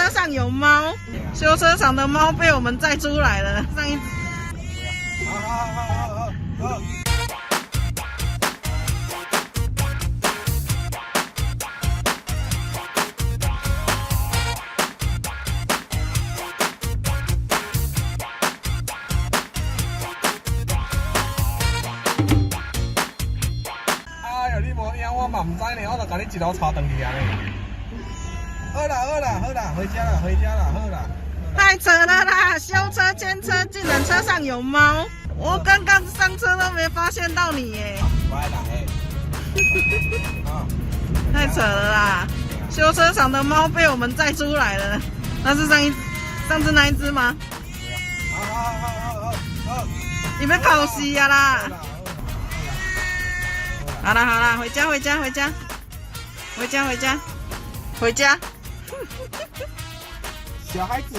车上有猫，修车厂的猫被我们载出来了。上一。好。哎呦，你无影我嘛唔知呢，我就甲你一路抄回去啊呢。好啦，回家啦，好啦。太扯了啦！修车牵车，竟然车上有猫！我刚刚上车都没发现到你耶！乖啦，太扯了啦！修车厂的猫被我们载出来了，那是上次那一只吗？好。你们考死呀啦！好啦，回家。小孩子。